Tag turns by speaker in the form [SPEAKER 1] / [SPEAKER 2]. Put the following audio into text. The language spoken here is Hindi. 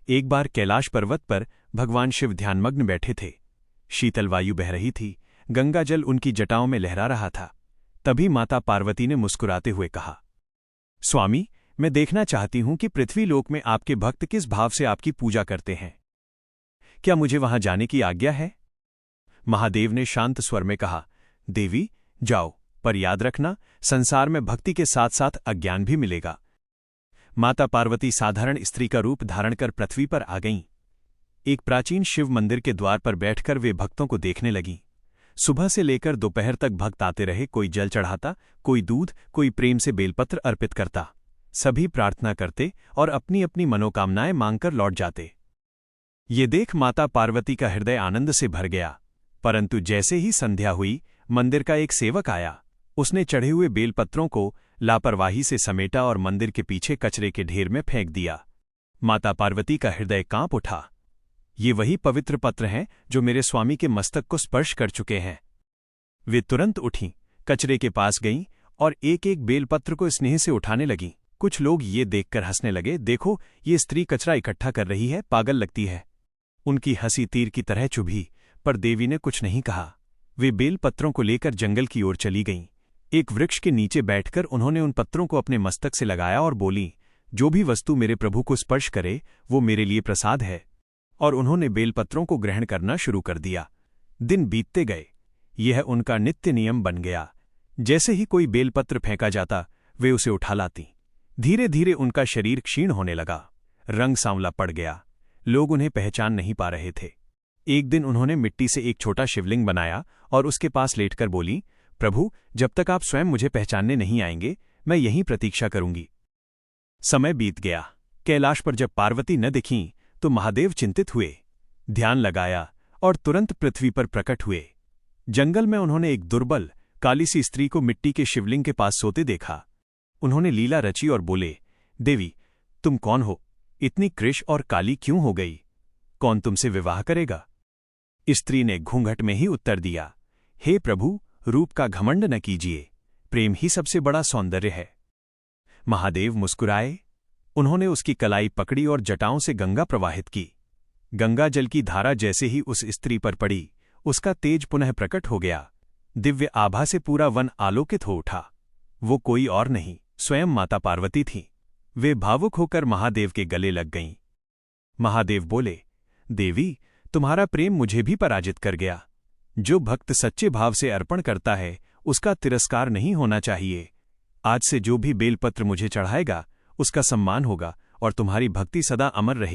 [SPEAKER 1] एक बार कैलाश पर्वत पर भगवान शिव ध्यानमग्न बैठे थे। शीतल वायु बह रही थी, गंगा जल उनकी जटाओं में लहरा रहा था। तभी माता पार्वती ने मुस्कुराते हुए कहा, स्वामी, मैं देखना चाहती हूं कि पृथ्वीलोक में आपके भक्त किस भाव से आपकी पूजा करते हैं। क्या मुझे वहां जाने की आज्ञा है? महादेव ने शांत स्वर में कहा, देवी, जाओ, पर याद रखना, संसार में भक्ति के साथ साथ अज्ञान भी मिलेगा। माता पार्वती साधारण स्त्री का रूप धारण कर पृथ्वी पर आ गईं। एक प्राचीन शिव मंदिर के द्वार पर बैठकर वे भक्तों को देखने लगीं। सुबह से लेकर दोपहर तक भक्त आते रहे, कोई जल चढ़ाता, कोई दूध, कोई प्रेम से बेलपत्र अर्पित करता। सभी प्रार्थना करते और अपनी अपनी मनोकामनाएं मांगकर लौट जाते। ये देख माता पार्वती का हृदय आनंद से भर गया। परंतु जैसे ही संध्या हुई, मंदिर का एक सेवक आया। उसने चढ़े हुए बेलपत्रों को लापरवाही से समेटा और मंदिर के पीछे कचरे के ढेर में फेंक दिया। माता पार्वती का हृदय कांप उठा। ये वही पवित्र पत्र हैं जो मेरे स्वामी के मस्तक को स्पर्श कर चुके हैं। वे तुरंत उठीं, कचरे के पास गईं और एक एक बेलपत्र को स्नेह से उठाने लगीं। कुछ लोग ये देखकर हंसने लगे, देखो, ये स्त्री कचरा इकट्ठा कर रही है, पागल लगती है। उनकी हंसी तीर की तरह चुभी, पर देवी ने कुछ नहीं कहा। वे बेलपत्रों को लेकर जंगल की ओर चली गईं। एक वृक्ष के नीचे बैठकर उन्होंने उन पत्रों को अपने मस्तक से लगाया और बोलीं, जो भी वस्तु मेरे प्रभु को स्पर्श करे वो मेरे लिए प्रसाद है। और उन्होंने बेलपत्रों को ग्रहण करना शुरू कर दिया। दिन बीतते गए। यह उनका नित्य नियम बन गया। जैसे ही कोई बेलपत्र फेंका जाता, वे उसे उठा लाती। धीरे धीरे उनका शरीर क्षीण होने लगा, रंग सांवला पड़ गया। लोग उन्हें पहचान नहीं पा रहे थे। एक दिन उन्होंने मिट्टी से एक छोटा शिवलिंग बनाया और उसके पास लेटकर बोली, प्रभु, जब तक आप स्वयं मुझे पहचानने नहीं आएंगे, मैं यहीं प्रतीक्षा करूंगी। समय बीत गया। कैलाश पर जब पार्वती न दिखीं तो महादेव चिंतित हुए। ध्यान लगाया और तुरंत पृथ्वी पर प्रकट हुए। जंगल में उन्होंने एक दुर्बल, काली सी स्त्री को मिट्टी के शिवलिंग के पास सोते देखा। उन्होंने लीला रची और बोले, देवी, तुम कौन हो? इतनी कृश और काली क्यों हो गई? कौन तुमसे विवाह करेगा? स्त्री ने घूंघट में ही उत्तर दिया, हे प्रभु, रूप का घमंड न कीजिए, प्रेम ही सबसे बड़ा सौंदर्य है। महादेव मुस्कुराए। उन्होंने उसकी कलाई पकड़ी और जटाओं से गंगा प्रवाहित की। गंगा जल की धारा जैसे ही उस स्त्री पर पड़ी, उसका तेज पुनः प्रकट हो गया। दिव्य आभा से पूरा वन आलोकित हो उठा। वो कोई और नहीं, स्वयं माता पार्वती थीं। वे भावुक होकर महादेव के गले लग गईं। महादेव बोले, देवी, तुम्हारा प्रेम मुझे भी पराजित कर गया। जो भक्त सच्चे भाव से अर्पण करता है, उसका तिरस्कार नहीं होना चाहिए। आज से जो भी बेलपत्र मुझे चढ़ाएगा, उसका सम्मान होगा और तुम्हारी भक्ति सदा अमर रहेगी।